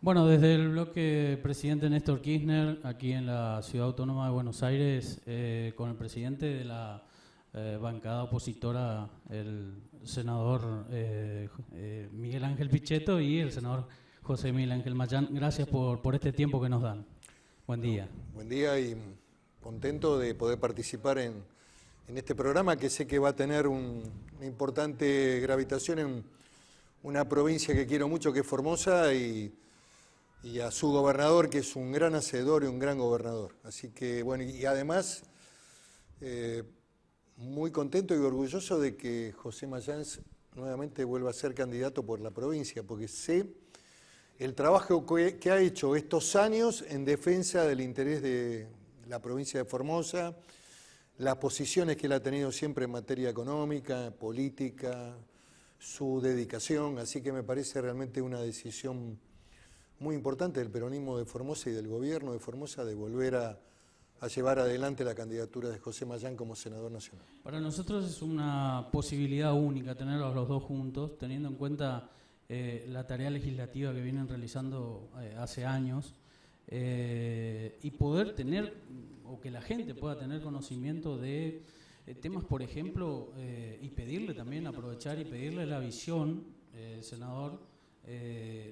Bueno, desde el bloque presidente Néstor Kirchner, aquí en la Ciudad Autónoma de Buenos Aires, con el presidente de la bancada opositora, el senador Miguel Ángel Pichetto, y el senador José Miguel Ángel Mayán. Gracias por este tiempo que nos dan. Buen día. Buen día y contento de poder participar en este programa que sé que va a tener una importante gravitación en una provincia que quiero mucho, que es Formosa, y a su gobernador, que es un gran hacedor y un gran gobernador. Así que, bueno, y además, muy contento y orgulloso de que José Mayán nuevamente vuelva a ser candidato por la provincia, porque sé el trabajo que ha hecho estos años en defensa del interés de la provincia de Formosa, las posiciones que él ha tenido siempre en materia económica, política, su dedicación, así que me parece realmente una decisión muy importante del peronismo de Formosa y del gobierno de Formosa de volver a llevar adelante la candidatura de José Mayán como senador nacional. Para nosotros es una posibilidad única tenerlos los dos juntos, teniendo en cuenta la tarea legislativa que vienen realizando hace años, y poder tener, o que la gente pueda tener conocimiento de temas, por ejemplo, y pedirle también, aprovechar y pedirle la visión, senador,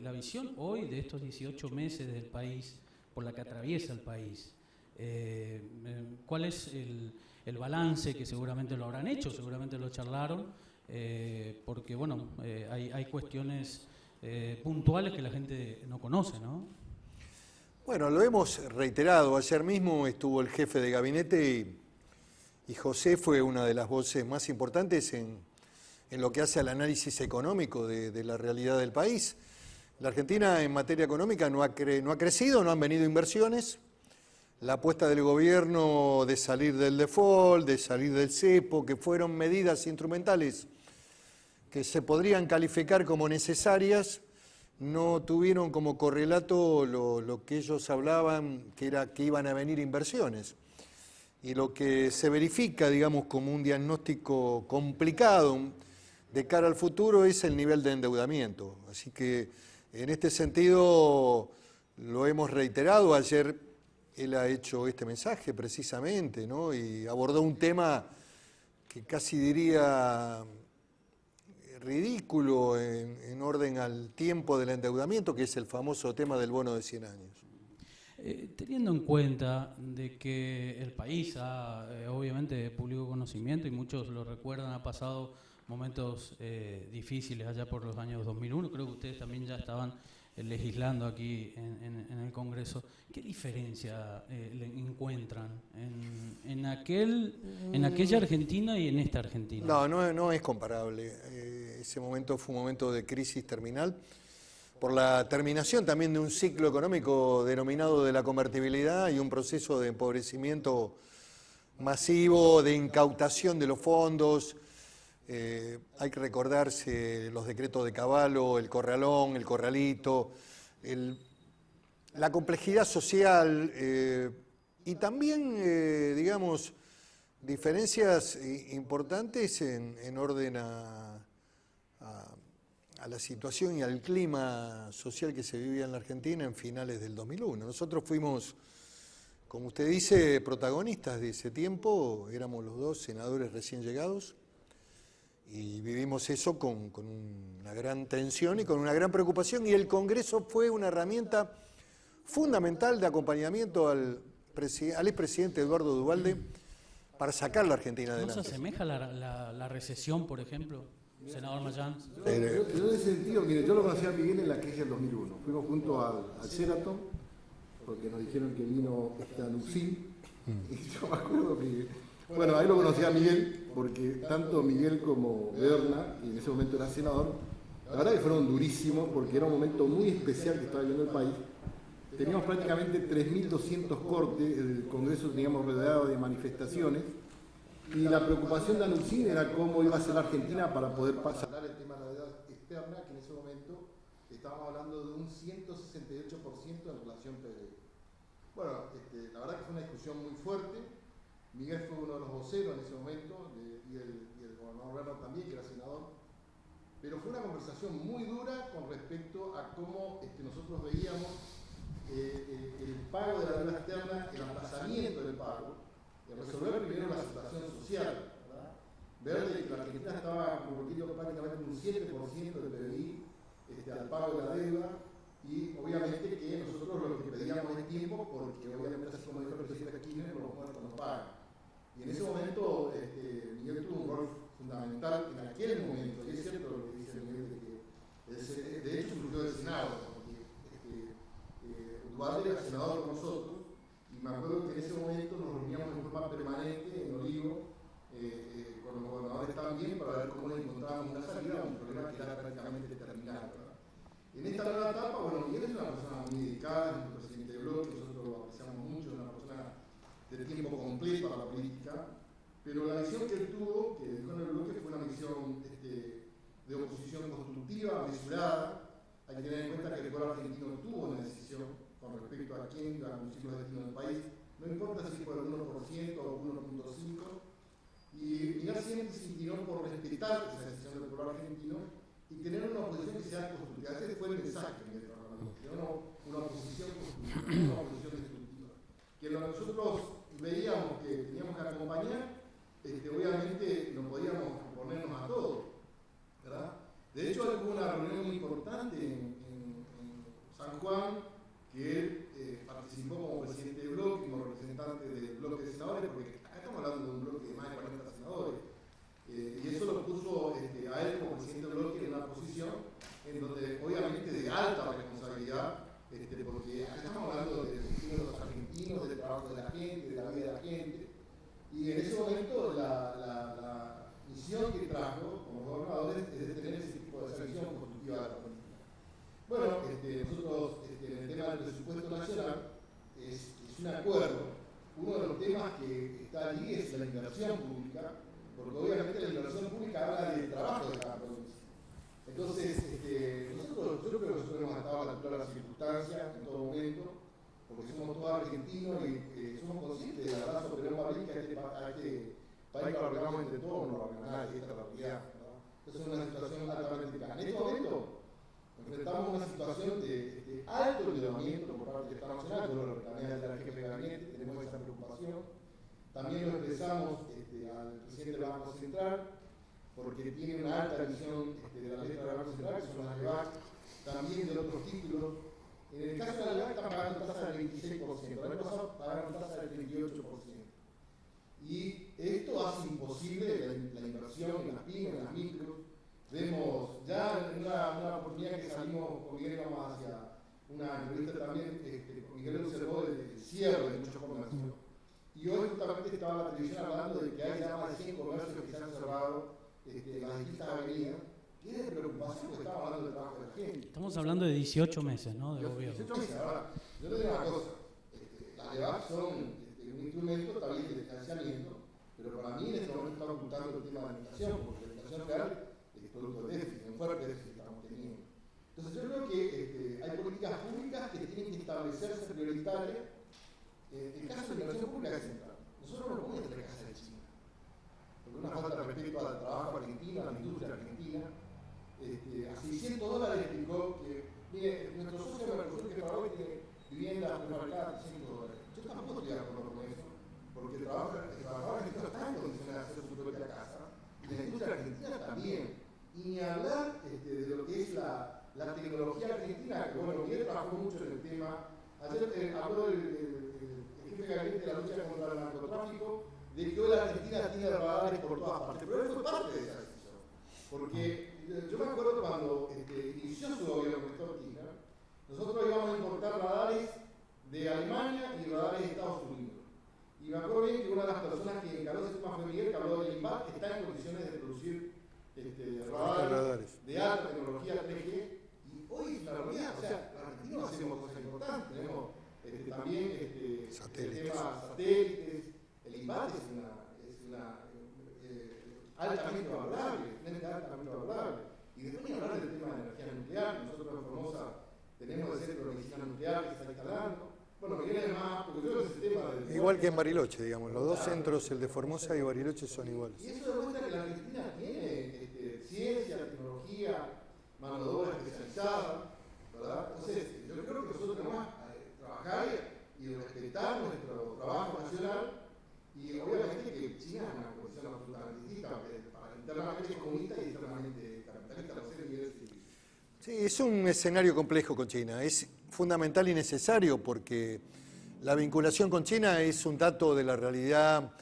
la visión hoy de estos 18 meses del país, por la que atraviesa el país. ¿Cuál es el balance? Que seguramente lo habrán hecho, seguramente lo charlaron, porque bueno, hay cuestiones puntuales que la gente no conoce, ¿no? Bueno, lo hemos reiterado. Ayer mismo estuvo el jefe de gabinete y José fue una de las voces más importantes en lo que hace al análisis económico de la realidad del país. La Argentina en materia económica no ha crecido, no han venido inversiones. La apuesta del gobierno de salir del default, de salir del cepo, que fueron medidas instrumentales que se podrían calificar como necesarias, no tuvieron como correlato lo que ellos hablaban, que era que iban a venir inversiones. Y lo que se verifica, digamos, como un diagnóstico complicado de cara al futuro es el nivel de endeudamiento. Así que en este sentido lo hemos reiterado. Ayer él ha hecho este mensaje precisamente, ¿no? Y abordó un tema que casi diría ridículo en orden al tiempo del endeudamiento, que es el famoso tema del bono de 100 años. Teniendo en cuenta de que el país ha, obviamente, de público conocimiento, y muchos lo recuerdan, ha pasado momentos difíciles allá por los años 2001, creo que ustedes también ya estaban legislando aquí en el Congreso. ¿Qué diferencia le encuentran en aquella Argentina y en esta Argentina? No es comparable. Ese momento fue un momento de crisis terminal, por la terminación también de un ciclo económico denominado de la convertibilidad y un proceso de empobrecimiento masivo, de incautación de los fondos. Hay que recordarse los decretos de Cavallo, el corralón, el corralito, la complejidad social y también, digamos, diferencias importantes en orden a la situación y al clima social que se vivía en la Argentina en finales del 2001. Nosotros fuimos, como usted dice, protagonistas de ese tiempo, éramos los dos senadores recién llegados y vivimos eso con una gran tensión y con una gran preocupación, y el Congreso fue una herramienta fundamental de acompañamiento al expresidente Eduardo Duhalde para sacar la Argentina adelante. ¿No se asemeja la recesión, por ejemplo, senador Mayán? Yo en ese sentido, mire, yo lo conocí a Miguel en la crisis del 2001. Fuimos junto al Sheraton, porque nos dijeron que vino Lucín, y yo me acuerdo que, bueno, ahí lo conocí a Miguel, porque tanto Miguel como Berna, y en ese momento era senador, la verdad que fueron durísimos, porque era un momento muy especial que estaba viviendo el país. Teníamos prácticamente 3.200 cortes, el Congreso teníamos rodeado de manifestaciones, y la preocupación de Anuncín era cómo iba a ser la Argentina para poder pasar el tema de la deuda externa, que en ese momento estábamos hablando de un 168% en relación PDI. Bueno, la verdad que fue una discusión muy fuerte. Miguel fue uno de los voceros en ese momento, y el gobernador Berna también, que era senador. pero fue una conversación muy dura con respecto a cómo nosotros veíamos el pago de la deuda externa, el aplazamiento del pago, el resolver primero la situación social, ¿verdad? Ver que la Argentina estaba comprometiendo prácticamente un 7% del PBI al pago de la deuda, y obviamente que nosotros lo que pedíamos es tiempo, porque obviamente, así como dijo el presidente Kirchner, los muertos no pagan. Y en ese momento Miguel tuvo un rol fundamental en aquel momento, y es cierto lo que dice Miguel, de que de hecho surgió del Senado, porque Duvalde era senador con nosotros, y me acuerdo que en ese momento nos reuníamos en forma permanente en Olivo, con los gobernadores también, para ver cómo encontrábamos una salida a un problema que era prácticamente terminal, ¿verdad? En esta nueva etapa, bueno, Miguel es una persona muy dedicada, es un presidente de bloque, nosotros lo apreciamos mucho, es una persona de tiempo completo a la política, pero la visión que él tuvo, que dejó en el bloque, fue una visión de oposición constructiva, mesurada. Hay que tener en cuenta que el pueblo argentino tuvo una decisión con respecto a quién iba a conducir los destinos del país, no importa si por el 1% o 1.5%, y Miguel siempre se inclinó por respetar esa decisión del pueblo argentino y tener una oposición que sea constructiva. Ese fue el mensaje que Miguel Parlamento, una oposición constructiva, una oposición destructiva. Que nosotros veíamos que teníamos que acompañar, obviamente no podíamos oponernos a todo, ¿verdad? De hecho, hubo una reunión muy importante en San Juan, que él participó como presidente del bloque, como representante del bloque de senadores, porque acá estamos hablando de un bloque de más de 40 senadores, y eso lo puso a él como presidente del bloque en una posición en donde obviamente de alta responsabilidad, porque acá estamos hablando del destino de los argentinos, del trabajo de la gente, de la vida de la gente, y en ese momento la misión que trajo como gobernadores es de tener ese tipo de visión constructiva de la política. Bueno, nosotros en el tema del presupuesto nacional es un acuerdo. Uno de los temas que está allí es la inversión pública, porque obviamente la inversión pública habla del trabajo de cada provincia. Entonces, yo creo que nosotros hemos estado a la altura de las circunstancias en todo momento, porque somos todos argentinos y somos conscientes de la verdad sobre el país, que a este país lo arreglamos entre todos, no lo arregla nadie, esta es la realidad. Entonces es una situación altamente clara. En este momento enfrentamos una situación de alto endeudamiento por parte del Estado Nacional, yo lo reclamé al jefe de gabinete, tenemos esa preocupación. También lo expresamos al presidente del Banco Central, porque tiene una alta visión de la letra del Banco Central, que son las LEVAC, también de otros títulos. En el caso de la LEVAC están pagando tasa del 26%, el año pasado pagaron tasa del 38%. Y esto hace imposible la inversión en las pymes, en las micros. Vemos ya en una oportunidad que salimos con Miguel, vamos hacia una entrevista también, Miguel observó el cierre de muchos comercios. Y hoy justamente estaba la televisión hablando de que hay ya más de 100 comercios que se han cerrado en las distintas avenidas, que es de preocupación porque estamos hablando del trabajo de la gente. Estamos hablando de 18 meses, ¿no? De gobierno. 18 meses. Ahora, yo te digo una cosa, las LEVAC son un instrumento también de financiamiento, pero para mí en este momento está ocultando el tema de la inflación, porque la inflación real es producto del déficit, un fuerte déficit que estamos teniendo. Entonces yo creo que hay políticas públicas que tienen que establecerse prioritarias. El caso de la inversión pública es central. Nosotros no podemos tener casa de China, porque una falta de respeto al trabajo argentino, a la industria argentina. A $600 explicó que, mire, nuestro socio de Mercosur que trabajó tiene viviendas prefabricadas a $100. Yo tampoco estoy de acuerdo con eso, porque el trabajador argentino está en condiciones de hacer su propia casa, y la industria argentina también. Y ni hablar de lo que es la tecnología argentina, que bueno, Miguel trabajó mucho en el tema. Ayer habló el jefe de gabinete de la lucha contra el narcotráfico, de que hoy la Argentina tiene radares por todas partes, pero él fue parte de esa decisión. Porque yo me acuerdo cuando inició su gobierno Néstor Kirchner, nosotros íbamos a importar radares de Alemania y radares de Estados Unidos. Y me acuerdo bien que una de las personas que encargó ese tema fue Miguel, que habló del INVAT, está en condiciones de producir radares de alta tecnología 3G. Y hoy es la realidad, o sea, los argentinos hacemos cosas importantes, tenemos también satélites. El tema satélites, el INVAT es una altamente valorable, altamente valorable. Y después ni hablar del tema de energía nuclear, nosotros en Formosa tenemos el centro de medicina nuclear que se está instalando. Bueno, Miguel además, porque yo ese tema del... Igual que en Bariloche, digamos, los dos centros, el de Formosa y Bariloche, son iguales. Y eso demuestra que la Argentina tiene ciencia, tecnología, mano de obra especializada, ¿verdad? Entonces, yo creo que nosotros tenemos que trabajar y respetar nuestro trabajo nacional, y obviamente que China es una posición absolutamente distinta, internamente es comunista y extremadamente capitalista, no sé qué decir. Sí, es un escenario complejo con China, es fundamental y necesario porque la vinculación con China es un dato de la realidad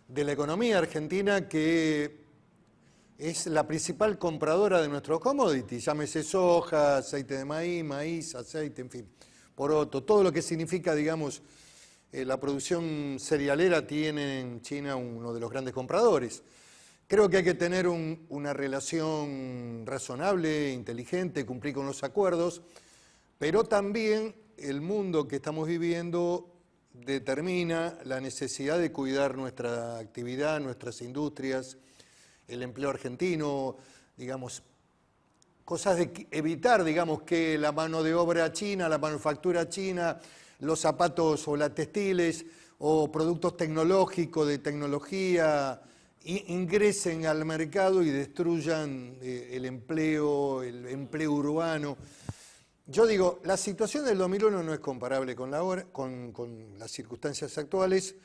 de la economía argentina, que es la principal compradora de nuestros commodities, llámese soja, aceite de maíz, aceite, en fin, poroto, todo lo que significa, digamos, la producción cerealera tiene en China uno de los grandes compradores. Creo que hay que tener una relación razonable, inteligente, cumplir con los acuerdos, pero también el mundo que estamos viviendo determina la necesidad de cuidar nuestra actividad, nuestras industrias, el empleo argentino, digamos, cosas de evitar, digamos, que la mano de obra china, la manufactura china, los zapatos o las textiles o productos tecnológicos, de tecnología, ingresen al mercado y destruyan el empleo urbano. Yo digo, la situación del 2001 no es comparable con las circunstancias actuales.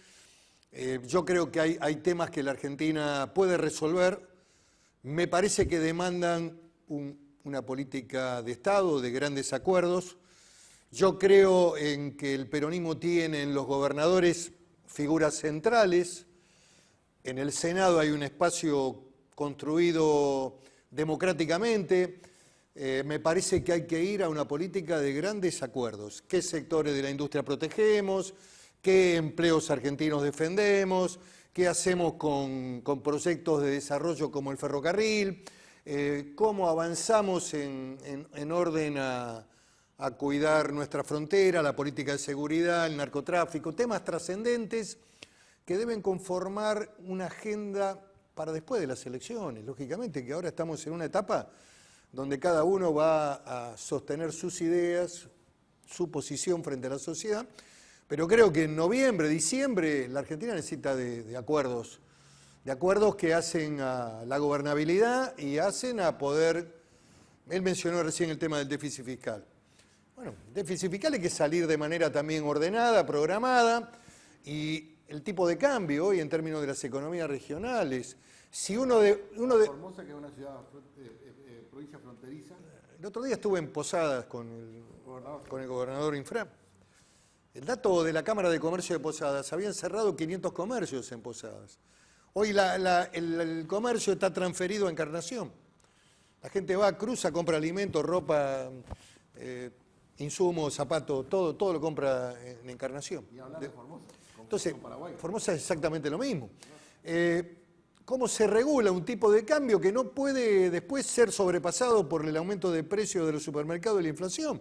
Yo creo que hay temas que la Argentina puede resolver. Me parece que demandan una política de Estado, de grandes acuerdos. Yo creo en que el peronismo tiene en los gobernadores figuras centrales. En el Senado hay un espacio construido democráticamente. Me parece que hay que ir a una política de grandes acuerdos. ¿Qué sectores de la industria protegemos? ¿Qué empleos argentinos defendemos? ¿Qué hacemos con proyectos de desarrollo como el ferrocarril? ¿Cómo avanzamos en orden a cuidar nuestra frontera, la política de seguridad, el narcotráfico? Temas trascendentes que deben conformar una agenda para después de las elecciones. Lógicamente que ahora estamos en una etapa donde cada uno va a sostener sus ideas, su posición frente a la sociedad, pero creo que en noviembre, diciembre, la Argentina necesita de acuerdos que hacen a la gobernabilidad y hacen a poder. Él mencionó recién el tema del déficit fiscal. Bueno, déficit fiscal hay que salir de manera también ordenada, programada, y el tipo de cambio hoy en términos de las economías regionales. Si Formosa, que es una ciudad, provincia fronteriza. El otro día estuve en Posadas con el gobernador Infra. El dato de la Cámara de Comercio de Posadas, habían cerrado 500 comercios en Posadas. Hoy el comercio está transferido a Encarnación. La gente va, cruza, compra alimentos, ropa, insumos, zapatos, todo lo compra en Encarnación. Y hablar de Formosa. Entonces, Formosa es exactamente lo mismo. ¿Cómo se regula un tipo de cambio que no puede después ser sobrepasado por el aumento de precios de los supermercados y la inflación?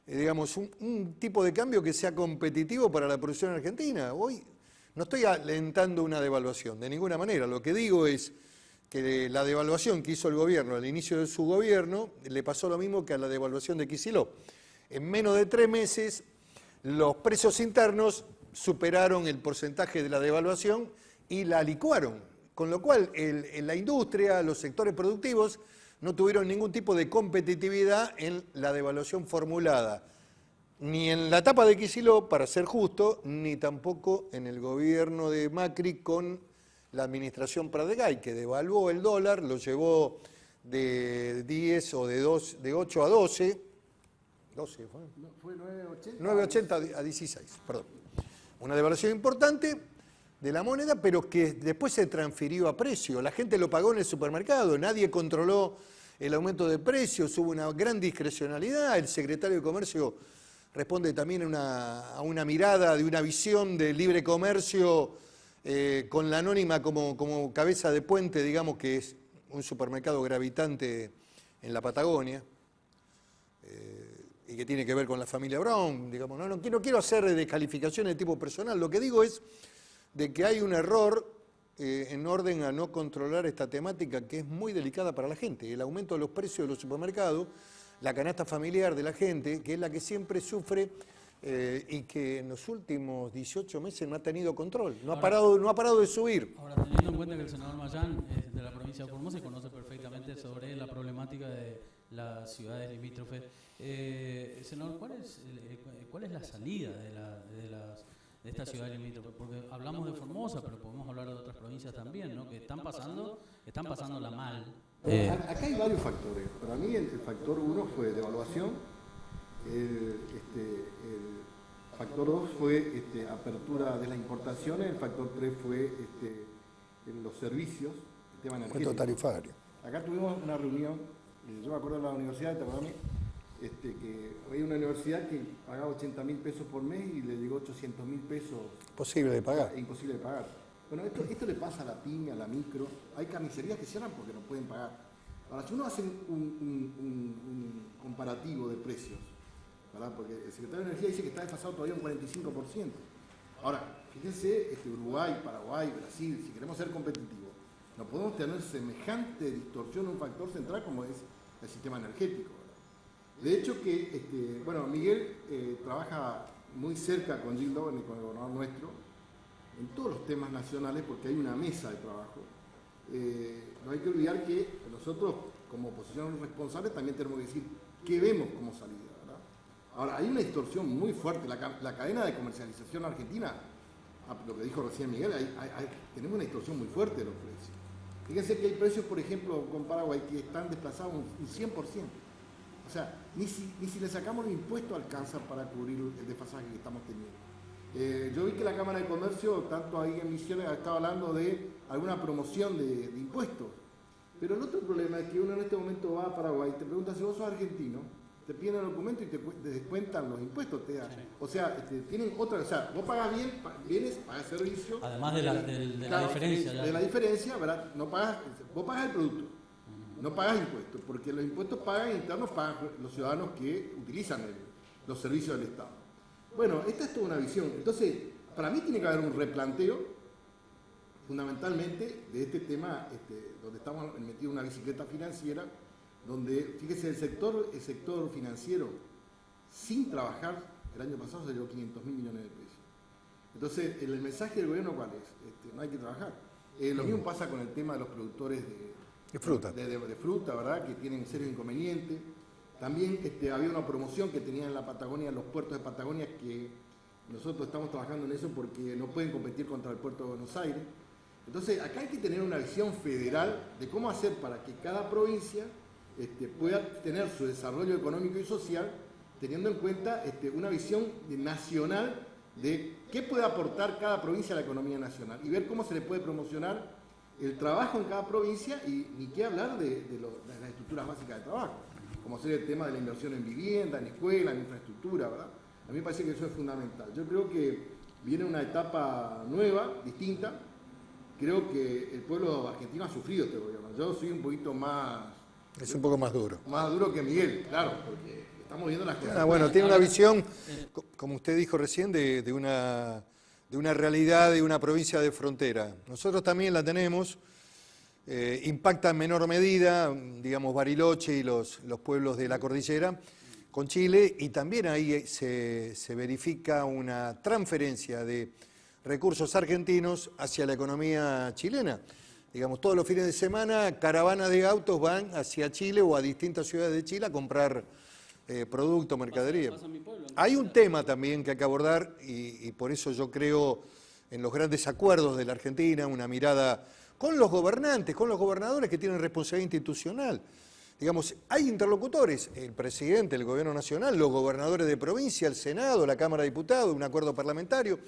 Digamos, un tipo de cambio que sea competitivo para la producción argentina. Hoy no estoy alentando una devaluación, de ninguna manera. Lo que digo es que la devaluación que hizo el gobierno al inicio de su gobierno le pasó lo mismo que a la devaluación de Kicillof. En menos de 3 meses, los precios internos superaron el porcentaje de la devaluación y la licuaron, con lo cual la industria, los sectores productivos no tuvieron ningún tipo de competitividad en la devaluación formulada, ni en la etapa de Kicillof, para ser justo, ni tampoco en el gobierno de Macri con la administración Prat-de-Gay, que devaluó el dólar, lo llevó de 10 o de 8 a 12 fue. No, fue 9,80. 9,80 a 16, perdón. Una devaluación importante de la moneda, pero que después se transfirió a precio. La gente lo pagó en el supermercado, nadie controló el aumento de precios, hubo una gran discrecionalidad. El secretario de Comercio responde también a una mirada de una visión de libre comercio con la Anónima como cabeza de puente, digamos, que es un supermercado gravitante en la Patagonia. Y que tiene que ver con la familia Brown, digamos. No quiero hacer descalificaciones de tipo personal, lo que digo es de que hay un error en orden a no controlar esta temática que es muy delicada para la gente. El aumento de los precios de los supermercados, la canasta familiar de la gente, que es la que siempre sufre y que en los últimos 18 meses no ha tenido control, no ha parado de subir. Ahora, teniendo en cuenta que el senador Mayán es de la provincia de Formosa y conoce perfectamente sobre la problemática de las ciudades limítrofes. Senador, ¿cuál es la salida de esta ciudad limítrofe? Porque hablamos de Formosa, pero podemos hablar de otras provincias también, ¿no? Que están pasándola mal. Acá hay varios factores. Para mí el factor 1 fue devaluación, el factor 2 fue apertura de las importaciones, el factor 3 fue en los servicios, el tema energético. Tarifario. Acá tuvimos una reunión, yo me acuerdo de la universidad de Tabarami, que había una universidad que pagaba 80.000 pesos por mes y le llegó 800.000 pesos. Posible de pagar. Imposible de pagar. Bueno, esto le pasa a la pyme, a la micro. Hay carnicerías que cierran porque no pueden pagar. Ahora, si uno hace un comparativo de precios, ¿verdad? Porque el secretario de Energía dice que está desfasado todavía un 45%. Ahora, fíjense, Uruguay, Paraguay, Brasil, si queremos ser competitivos, no podemos tener semejante distorsión en un factor central como es el sistema energético, ¿verdad? De hecho que, Miguel trabaja muy cerca con Gildo, con el gobernador nuestro, en todos los temas nacionales porque hay una mesa de trabajo. No hay que olvidar que nosotros, como oposición responsable, también tenemos que decir qué vemos como salida, ¿verdad? Ahora, hay una distorsión muy fuerte. La cadena de comercialización argentina, lo que dijo recién Miguel, tenemos una distorsión muy fuerte de los precios. Fíjense que hay precios, por ejemplo, con Paraguay, que están desplazados un 100%. O sea, ni si le sacamos el impuesto alcanza para cubrir el desfasaje que estamos teniendo. Yo vi que la Cámara de Comercio, tanto ahí en Misiones, estaba hablando de alguna promoción de impuestos. Pero el otro problema es que uno en este momento va a Paraguay y te pregunta si vos sos argentino, te piden el documento y te descuentan los impuestos. Sí. O sea, tienen otra, o sea, vos pagas bienes, pagas servicios. Además de la diferencia. De la diferencia, ¿verdad? Vos pagas el producto, no pagas impuestos, porque los impuestos internos pagan los ciudadanos que utilizan los servicios del Estado. Bueno, esta es toda una visión. Entonces, para mí tiene que haber un replanteo, fundamentalmente, de este tema, donde estamos metidos en una bicicleta financiera, donde, fíjese, el sector financiero, sin trabajar, el año pasado se llevó 500.000 millones de pesos. Entonces, el mensaje del gobierno, ¿cuál es? No hay que trabajar. Lo mismo pasa con el tema de los productores de fruta. De fruta, ¿verdad? Que tienen serios inconvenientes. También había una promoción que tenían en la Patagonia, los puertos de Patagonia, que nosotros estamos trabajando en eso porque no pueden competir contra el puerto de Buenos Aires. Entonces, acá hay que tener una visión federal de cómo hacer para que cada provincia pueda tener su desarrollo económico y social, teniendo en cuenta una visión nacional de qué puede aportar cada provincia a la economía nacional y ver cómo se le puede promocionar el trabajo en cada provincia y ni qué hablar de las estructuras básicas de trabajo, como ser el tema de la inversión en vivienda, en escuela, en infraestructura, ¿verdad? A mí me parece que eso es fundamental. Yo creo que viene una etapa nueva, distinta. Creo que el pueblo argentino ha sufrido este gobierno. Yo soy un poquito más... Es un poco más duro. Más duro que Miguel, claro, porque estamos viendo las cosas. Bueno, tiene una visión, como usted dijo recién, de una realidad de una provincia de frontera. Nosotros también la tenemos. Impacta en menor medida, digamos, Bariloche y los pueblos de la cordillera con Chile, y también ahí se verifica una transferencia de recursos argentinos hacia la economía chilena. Digamos, todos los fines de semana caravanas de autos van hacia Chile o a distintas ciudades de Chile a comprar producto, mercadería. Hay un tema también que hay que abordar y por eso yo creo en los grandes acuerdos de la Argentina, una mirada con los gobernantes, con los gobernadores que tienen responsabilidad institucional. Digamos, hay interlocutores, el presidente, el gobierno nacional, los gobernadores de provincia, el Senado, la Cámara de Diputados, un acuerdo parlamentario,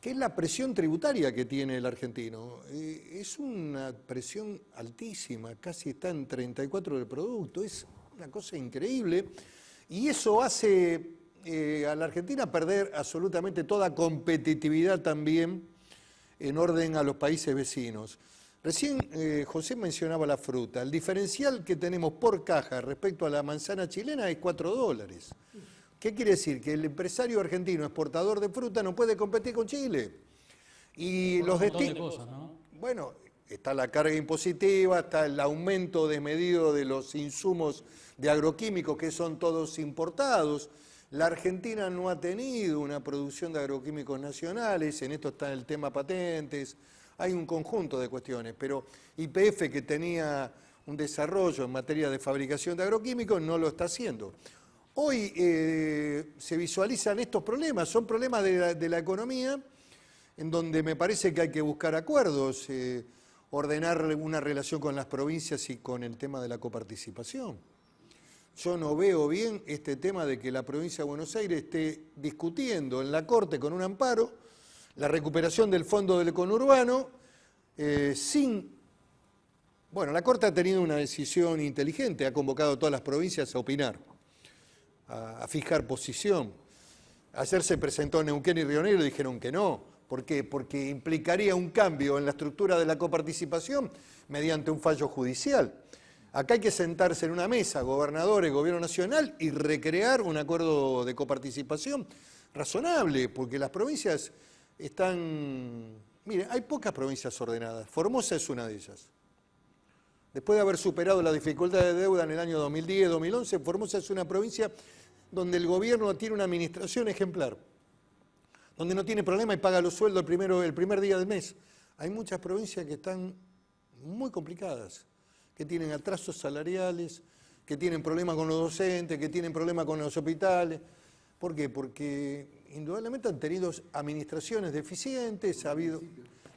que es la presión tributaria que tiene el argentino. Es una presión altísima, casi está en 34 del producto, es una cosa increíble, y eso hace a la Argentina perder absolutamente toda competitividad también en orden a los países vecinos. Recién José mencionaba la fruta. El diferencial que tenemos por caja respecto a la manzana chilena es $4. ¿Qué quiere decir? Que el empresario argentino exportador de fruta no puede competir con Chile. Y los destinos, ¿no? Bueno, está la carga impositiva, está el aumento desmedido de los insumos de agroquímicos que son todos importados. La Argentina no ha tenido una producción de agroquímicos nacionales, en esto está el tema patentes, hay un conjunto de cuestiones, pero YPF, que tenía un desarrollo en materia de fabricación de agroquímicos, no lo está haciendo. Hoy se visualizan estos problemas, son problemas de la economía, en donde me parece que hay que buscar acuerdos, ordenar una relación con las provincias y con el tema de la coparticipación. Yo no veo bien este tema de que la provincia de Buenos Aires esté discutiendo en la Corte con un amparo la recuperación del fondo del conurbano Bueno, la Corte ha tenido una decisión inteligente, ha convocado a todas las provincias a opinar, a fijar posición. Ayer se presentó en Neuquén y Río Negro y dijeron que no. ¿Por qué? Porque implicaría un cambio en la estructura de la coparticipación mediante un fallo judicial. Acá hay que sentarse en una mesa, gobernadores, gobierno nacional, y recrear un acuerdo de coparticipación razonable, porque las provincias están... Mire, hay pocas provincias ordenadas. Formosa es una de ellas. Después de haber superado la dificultad de deuda en el año 2010, 2011, Formosa es una provincia donde el gobierno tiene una administración ejemplar, donde no tiene problema y paga los sueldos el primer día del mes. Hay muchas provincias que están muy complicadas, que tienen atrasos salariales, que tienen problemas con los docentes, que tienen problemas con los hospitales. ¿Por qué? Porque indudablemente han tenido administraciones deficientes, ha habido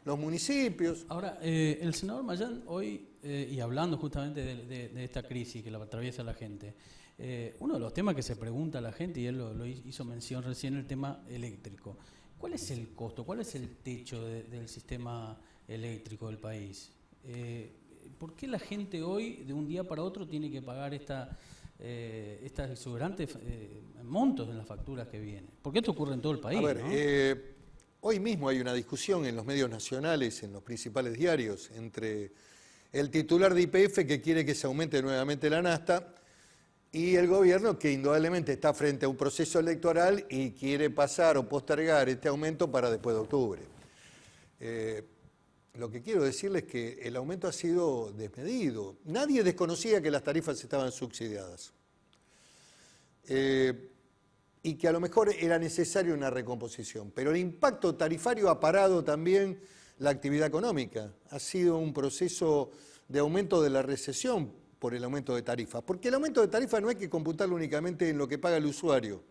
los municipios. Ahora, el senador Mayán hoy, y hablando justamente de esta crisis que la atraviesa la gente, uno de los temas que se pregunta a la gente, y él lo hizo mención recién, el tema eléctrico. ¿Cuál es el costo, cuál es el techo del sistema eléctrico del país? ¿Por qué la gente hoy, de un día para otro, tiene que pagar estas exuberantes montos en las facturas que vienen? Porque esto ocurre en todo el país, a ver, ¿no? Hoy mismo hay una discusión en los medios nacionales, en los principales diarios, entre el titular de YPF que quiere que se aumente nuevamente la nafta y el gobierno que indudablemente está frente a un proceso electoral y quiere pasar o postergar este aumento para después de octubre. Lo que quiero decirles es que el aumento ha sido desmedido. Nadie desconocía que las tarifas estaban subsidiadas. Y que a lo mejor era necesaria una recomposición. Pero el impacto tarifario ha parado también la actividad económica. Ha sido un proceso de aumento de la recesión por el aumento de tarifas. Porque el aumento de tarifas no hay que computarlo únicamente en lo que paga el usuario,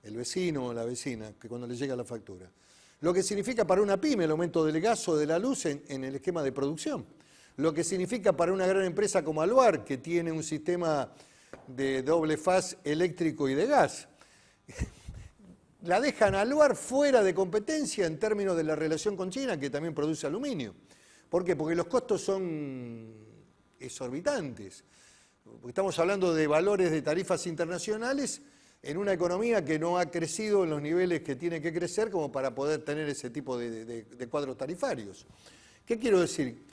el vecino o la vecina, que cuando le llega la factura. Lo que significa para una pyme el aumento del gas o de la luz en el esquema de producción. Lo que significa para una gran empresa como Alvar, que tiene un sistema de doble faz eléctrico y de gas. La dejan a Alvar fuera de competencia en términos de la relación con China, que también produce aluminio. ¿Por qué? Porque los costos son exorbitantes. Estamos hablando de valores de tarifas internacionales en una economía que no ha crecido en los niveles que tiene que crecer como para poder tener ese tipo de cuadros tarifarios. ¿Qué quiero decir?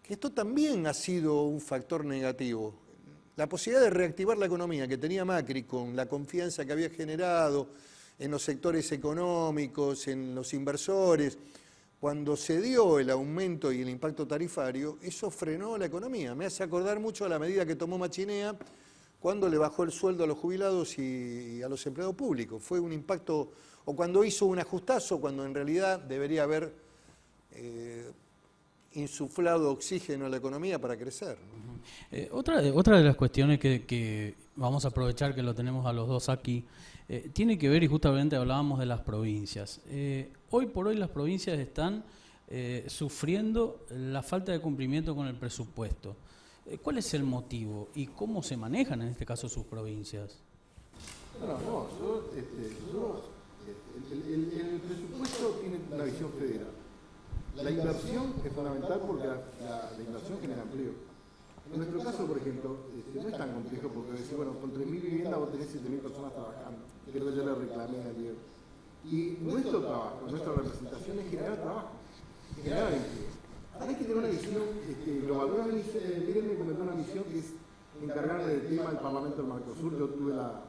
Que esto también ha sido un factor negativo. La posibilidad de reactivar la economía que tenía Macri con la confianza que había generado en los sectores económicos, en los inversores, cuando se dio el aumento y el impacto tarifario, eso frenó la economía. Me hace acordar mucho a la medida que tomó Machinea cuando le bajó el sueldo a los jubilados y a los empleados públicos. Fue un impacto, o cuando hizo un ajustazo, cuando en realidad debería haber insuflado oxígeno a la economía para crecer. Otra de las cuestiones que vamos a aprovechar que lo tenemos a los dos aquí, tiene que ver, y justamente hablábamos de las provincias. Hoy por hoy las provincias están sufriendo la falta de cumplimiento con el presupuesto. ¿Cuál es el motivo y cómo se manejan en este caso sus provincias? El presupuesto tiene una visión federal. La inversión es fundamental porque la inversión genera empleo. En nuestro caso, por ejemplo, no es tan complejo porque decir, bueno, con 3.000 viviendas vos tenés 7.000 personas trabajando. Creo que yo le reclamé ayer. Y nuestro trabajo, nuestra representación es generar trabajo, generar empleo. Ahora hay que tener una visión global. Miren, me comentó una misión que es encargarme del tema del Parlamento del Mercosur. Yo tuve la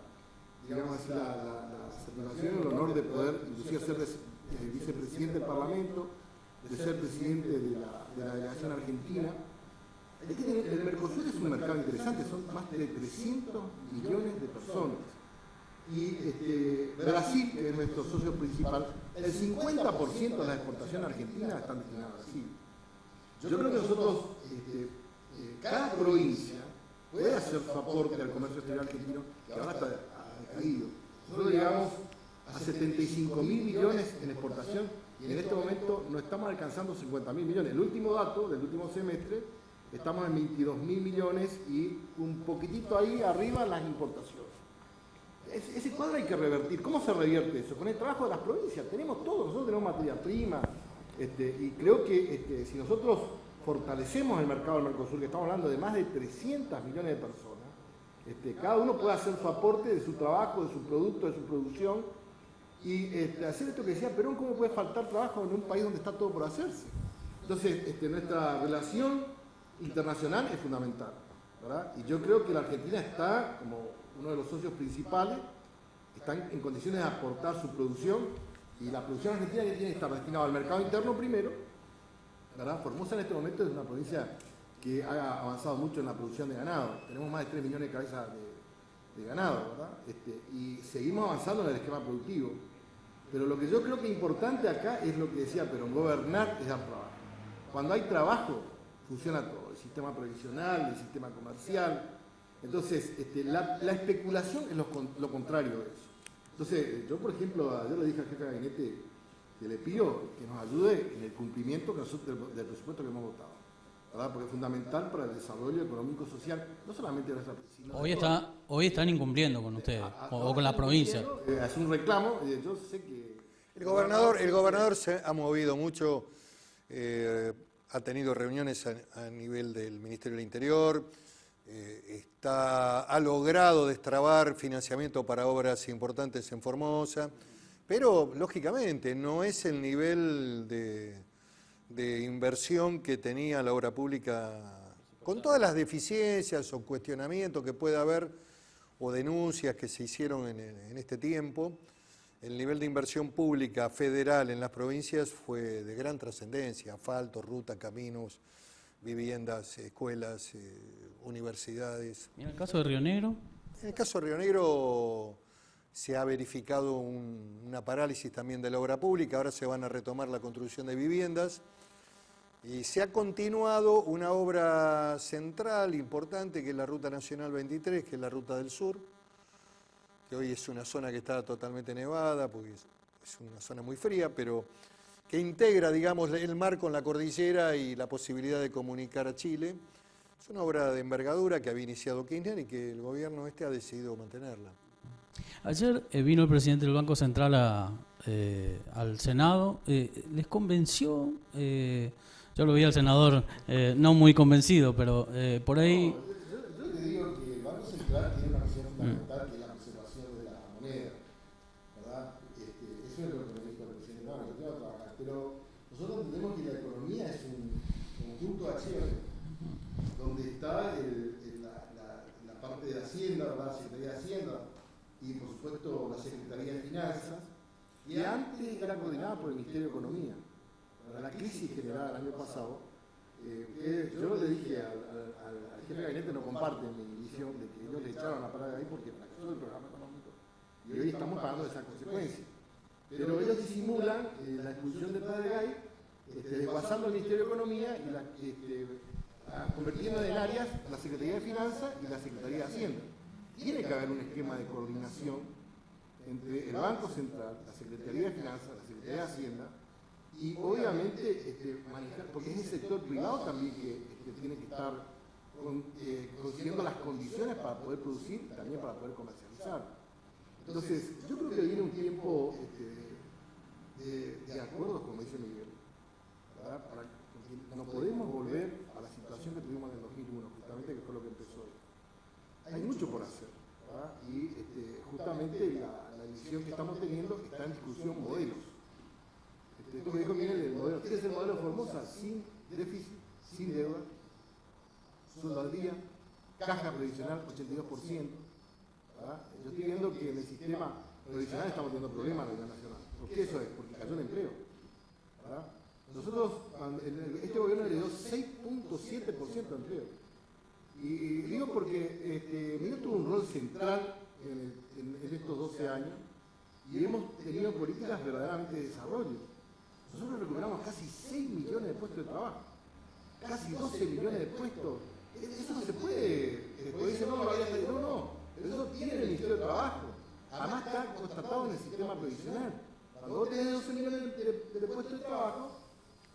satisfacción y el honor de poder, inclusive, ser vicepresidente del Parlamento, de ser presidente de la delegación argentina. El Mercosur es un mercado interesante, son más de 300 millones de personas. Y Brasil, que es nuestro socio principal, el 50% de la exportación argentina están destinadas a Brasil. Yo creo que nosotros cada provincia puede hacer su aporte al comercio exterior argentino, que ahora está caído. Nosotros llegamos a 75.000 millones en exportación y en este momento no estamos alcanzando 50.000 millones. El último dato del último semestre, estamos en 22.000 millones y un poquitito ahí arriba las importaciones. Ese cuadro hay que revertir. ¿Cómo se revierte eso? Con el trabajo de las provincias. Tenemos todo, nosotros tenemos materia prima, y creo que si nosotros fortalecemos el mercado del Mercosur, que estamos hablando de más de 300 millones de personas, cada uno puede hacer su aporte de su trabajo, de su producto, de su producción, y hacer esto que decía Perón, ¿cómo puede faltar trabajo en un país donde está todo por hacerse? Entonces, nuestra relación internacional es fundamental, ¿verdad? Y yo creo que la Argentina está, como uno de los socios principales, están en condiciones de aportar su producción, y la producción argentina que tiene que estar destinada al mercado interno primero, ¿verdad? Formosa en este momento es una provincia que ha avanzado mucho en la producción de ganado. Tenemos más de 3 millones de cabezas de ganado, ¿verdad? Y seguimos avanzando en el esquema productivo. Pero lo que yo creo que es importante acá es lo que decía Perón, gobernar es dar trabajo. Cuando hay trabajo, funciona todo, el sistema previsional, el sistema comercial. Entonces, la especulación es lo contrario de eso. Entonces, yo por ejemplo, yo le dije al jefe de gabinete que le pido que nos ayude en el cumplimiento del presupuesto que hemos votado, ¿verdad? Porque es fundamental para el desarrollo económico social, no solamente de nuestra provincia. Hoy están incumpliendo con ustedes, o con la provincia. Es un reclamo, yo sé que... El gobernador se ha movido mucho, ha tenido reuniones a nivel del Ministerio del Interior, ha logrado destrabar financiamiento para obras importantes en Formosa, pero lógicamente no es el nivel de inversión que tenía la obra pública, con todas las deficiencias o cuestionamientos que pueda haber o denuncias que se hicieron en este tiempo. El nivel de inversión pública federal en las provincias fue de gran trascendencia: asfalto, ruta, caminos, viviendas, escuelas, universidades. ¿Y en el caso de Río Negro? En el caso de Río Negro se ha verificado una parálisis también de la obra pública. Ahora se van a retomar la construcción de viviendas y se ha continuado una obra central importante, que es la Ruta Nacional 23, que es la Ruta del Sur, que hoy es una zona que está totalmente nevada, porque es una zona muy fría, pero que integra, digamos, el mar con la cordillera y la posibilidad de comunicar a Chile. Es una obra de envergadura que había iniciado Kirchner y que el gobierno ha decidido mantenerla. Ayer vino el presidente del Banco Central al Senado. ¿Les convenció? Yo lo vi al senador no muy convencido, pero por ahí... Yo le digo que el Banco Central tiene una misión fundamental, que es la preservación de la moneda, ¿verdad? Eso es lo que me dijo el presidente del Banco, yo tengo que trabajar, pero nosotros entendemos que la economía es un conjunto de acciones, donde está la parte de Hacienda, ¿verdad? La Secretaría de Hacienda, y por supuesto la Secretaría de Finanzas, que antes era coordinada por el Ministerio de Economía. Para la crisis generada el año pasado, yo le dije al jefe de gabinete, no comparte mi visión de que ellos le echaron la parada de ahí porque fracasó el programa económico. Y hoy estamos pagando esa consecuencia. Pero ellos disimulan la expulsión del padre Gay, desguazando el Ministerio de Economía y convirtiendo en áreas la Secretaría de Finanzas y la Secretaría de Hacienda. Tiene que haber un esquema de coordinación entre el Banco Central, la Secretaría de Finanzas, la Secretaría de Hacienda, y obviamente manejar, porque es el sector privado también que tiene que estar consiguiendo las condiciones para poder producir y también para poder comercializar. Entonces, yo creo que viene un tiempo de acuerdos, como dice Miguel, ¿verdad? Porque no podemos volver a la situación que tuvimos en el 2001, justamente, que fue lo que empezó hoy. Hay mucho por hacer, ¿verdad? Y justamente la decisión que estamos teniendo está en discusión modelos. Esto que dijo Miguel, el modelo, ¿qué es el modelo de Formosa? Sin déficit, sin deuda, sueldo al día, caja previsional 82%. ¿Verdad? Yo estoy viendo que en el sistema previsional estamos teniendo problemas a nivel nacional. ¿Por qué eso es? Porque cayó el empleo. ¿Verdad? Nosotros, este gobierno le dio 6.7% de empleo. Y digo porque Miguel tuvo un rol central en estos 12 años y hemos tenido políticas verdaderamente de desarrollo. Nosotros recuperamos casi 6 millones de puestos de trabajo, casi 12 millones de puestos Eso no se puede. Después dicen, no, no. Pero eso tiene el Ministerio de Trabajo. Además está constatado en el sistema previsional. Cuando vos tenés 12 millones de puestos de trabajo,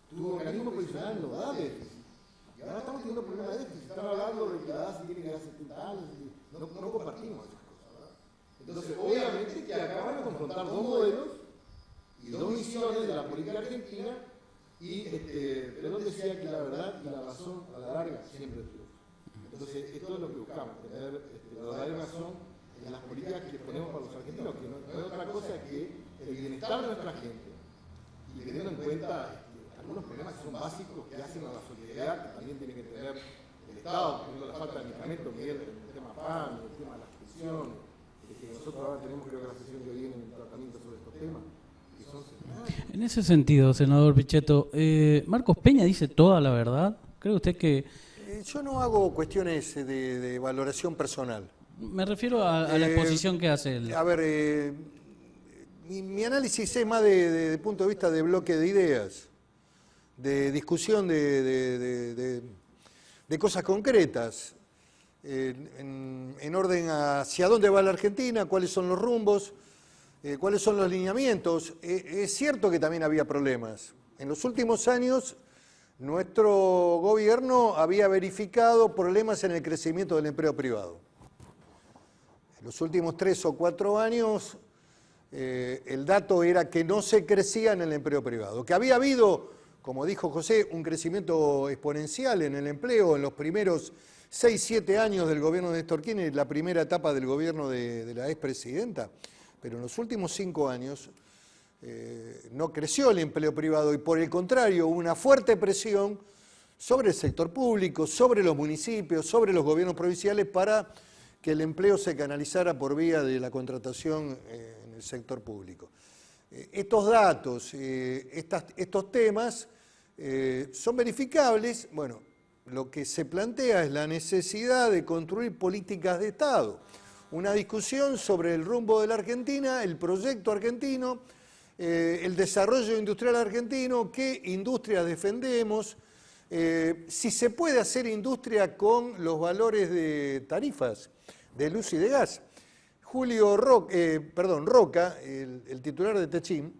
tu organismo previsional no da déficit. Y ahora estamos teniendo problemas de déficit. Están hablando de que la edad se tiene que dar 70 años. No compartimos esas cosas, ¿verdad? Entonces, obviamente que acá van a confrontar dos modelos y dos visiones de la política argentina. Y Perón decía que la verdad y la razón a la larga siempre triunfan. Entonces, esto es lo que buscamos, tener la verdadera razón en las políticas que ponemos para los argentinos, que no es otra cosa que el bienestar de nuestra gente, y teniendo en cuenta algunos problemas que son básicos que hacen a la solidaridad, que también tiene que tener el Estado, por ejemplo, la falta de medicamentos, Miguel, el tema PAN, el tema de las pensiones, que nosotros ahora tenemos, creo que la sesión que viene, un tratamiento sobre estos temas. En ese sentido, senador Pichetto, Marcos Peña dice toda la verdad. ¿Cree usted que...? Yo no hago cuestiones de valoración personal. Me refiero a la exposición que hace él. A ver, mi análisis es más de punto de vista de bloque de ideas, de discusión de cosas concretas, en orden hacia dónde va la Argentina, cuáles son los rumbos, cuáles son los lineamientos. Es cierto que también había problemas. En los últimos años, nuestro gobierno había verificado problemas en el crecimiento del empleo privado. En los últimos 3 o 4 años, el dato era que no se crecía en el empleo privado, que había habido, como dijo José, un crecimiento exponencial en el empleo en los primeros 6, 7 años del gobierno de Néstor Kirchner, la primera etapa del gobierno de la expresidenta. Pero en los últimos 5 años no creció el empleo privado y por el contrario hubo una fuerte presión sobre el sector público, sobre los municipios, sobre los gobiernos provinciales para que el empleo se canalizara por vía de la contratación en el sector público. Estos datos, estos temas son verificables. Bueno, lo que se plantea es la necesidad de construir políticas de Estado. Una discusión sobre el rumbo de la Argentina, el proyecto argentino, el desarrollo industrial argentino, qué industrias defendemos, si se puede hacer industria con los valores de tarifas de luz y de gas. Roca, el titular de Techín,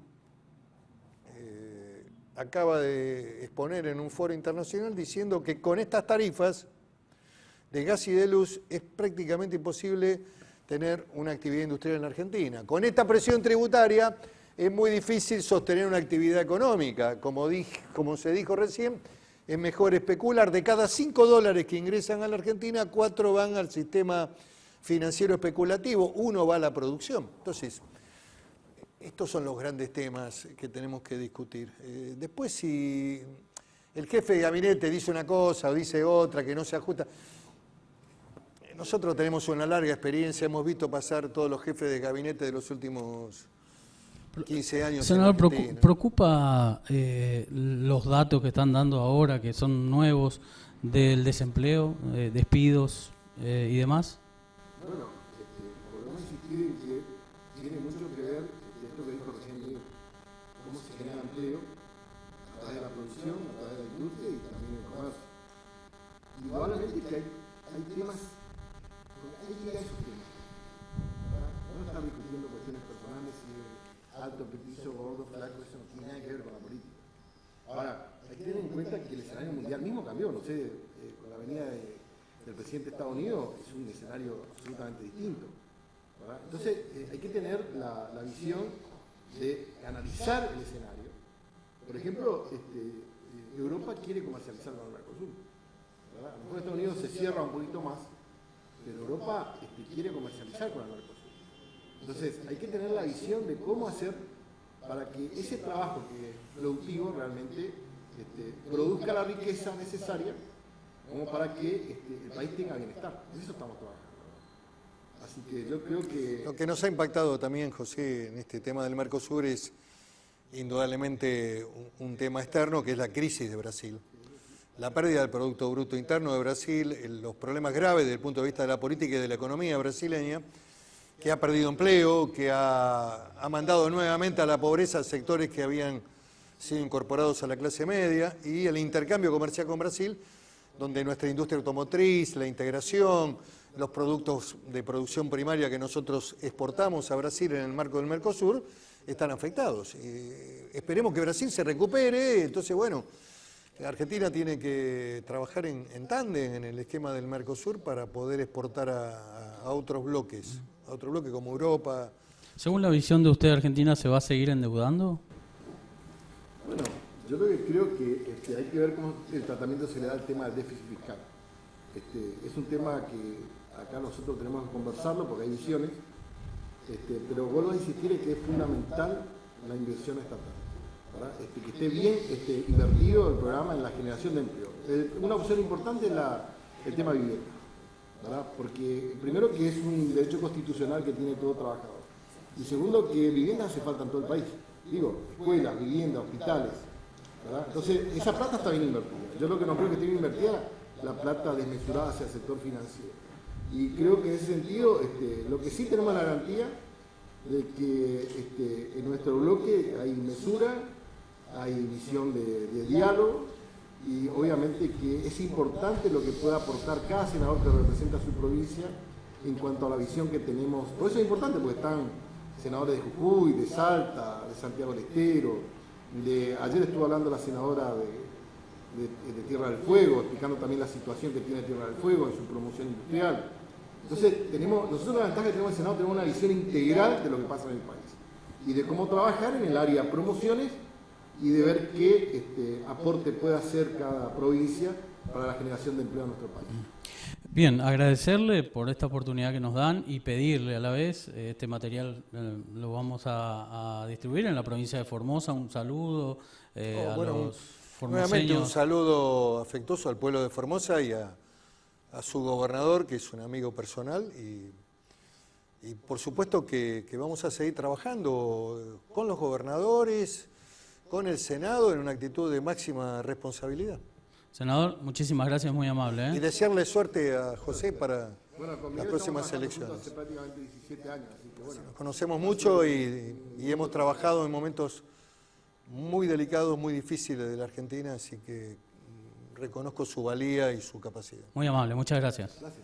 acaba de exponer en un foro internacional diciendo que con estas tarifas de gas y de luz es prácticamente imposible tener una actividad industrial en Argentina. Con esta presión tributaria es muy difícil sostener una actividad económica. Como se dijo recién, es mejor especular. De cada $5 que ingresan a la Argentina, 4 van al sistema financiero especulativo, 1 va a la producción. Entonces, estos son los grandes temas que tenemos que discutir. Después, si el jefe de gabinete dice una cosa o dice otra que no se ajusta... Nosotros tenemos una larga experiencia, hemos visto pasar todos los jefes de gabinete de los últimos 15 años. Senador, ¿preocupa los datos que están dando ahora, que son nuevos, del desempleo, despidos y demás? Bueno, podemos insistir en que tiene mucho que ver esto que dijo recién Diego, cómo se genera empleo a través de la producción, a través de la industria y también el comercio. Indudablemente que hay temas, hay que ir a esos temas. No estamos discutiendo cuestiones personales, si es alto, petizo, gordo, flaco, eso no tiene nada que ver con la política. Ahora, hay que tener en cuenta que el escenario mundial mismo cambió, no sé, con la venida del presidente de Estados Unidos es un escenario absolutamente distinto, ¿verdad? Entonces hay que tener la visión de analizar el escenario. Por ejemplo, Europa quiere comercializar con el Mercosur, ¿verdad? A lo mejor Estados Unidos se cierra un poquito más, pero Europa quiere comercializar con el Mercosur. Entonces hay que tener la visión de cómo hacer para que ese trabajo que es productivo realmente produzca la riqueza necesaria como para que el país tenga bienestar. En eso estamos trabajando. Así que yo creo que... Lo que nos ha impactado también, José, en este tema del Mercosur es indudablemente un tema externo, que es la crisis de Brasil. La pérdida del Producto Bruto Interno de Brasil, los problemas graves desde el punto de vista de la política y de la economía brasileña, que ha perdido empleo, que ha mandado nuevamente a la pobreza sectores que habían sido incorporados a la clase media, y el intercambio comercial con Brasil donde nuestra industria automotriz, la integración, los productos de producción primaria que nosotros exportamos a Brasil en el marco del Mercosur, están afectados. Esperemos que Brasil se recupere, entonces bueno, Argentina tiene que trabajar en tándem en el esquema del Mercosur para poder exportar a otros bloques como Europa. Según la visión de usted, ¿Argentina se va a seguir endeudando? Bueno, yo lo que creo que hay que ver cómo el tratamiento se le da al tema del déficit fiscal. Es un tema que acá nosotros tenemos que conversarlo porque hay visiones, pero vuelvo a insistir en que es fundamental la inversión estatal, ¿verdad? Que esté bien invertido el programa en la generación de empleo. Una opción importante es el tema vivienda, ¿verdad? Porque primero que es un derecho constitucional que tiene todo trabajador, y segundo que viviendas hace falta en todo el país. Digo, escuelas, viviendas, hospitales, ¿verdad? Entonces, esa plata está bien invertida. Yo lo que no creo que esté bien invertida, la plata desmesurada hacia el sector financiero. Y creo que en ese sentido, lo que sí tenemos la garantía de que en nuestro bloque hay mesura, hay visión de diálogo, y obviamente que es importante lo que pueda aportar cada senador que representa a su provincia en cuanto a la visión que tenemos. Por eso es importante, porque están senadores de Jujuy, de Salta, de Santiago del Estero, ayer estuvo hablando la senadora de Tierra del Fuego, explicando también la situación que tiene Tierra del Fuego en su promoción industrial. Entonces, nosotros la ventaja que tenemos en el Senado, tenemos una visión integral de lo que pasa en el país y de cómo trabajar en el área promociones y de ver qué aporte puede hacer cada provincia para la generación de empleo en nuestro país. Bien, agradecerle por esta oportunidad que nos dan y pedirle a la vez, este material lo vamos a distribuir en la provincia de Formosa, un saludo los formoseños. Nuevamente un saludo afectuoso al pueblo de Formosa y a su gobernador, que es un amigo personal, y por supuesto que vamos a seguir trabajando con los gobernadores, con el Senado, en una actitud de máxima responsabilidad. Senador, muchísimas gracias, muy amable. Y desearle suerte a José para las próximas elecciones. Hace prácticamente 17 años, así que bueno. Nos conocemos mucho y hemos trabajado en momentos muy delicados, muy difíciles de la Argentina, así que reconozco su valía y su capacidad. Muy amable, muchas gracias. Gracias.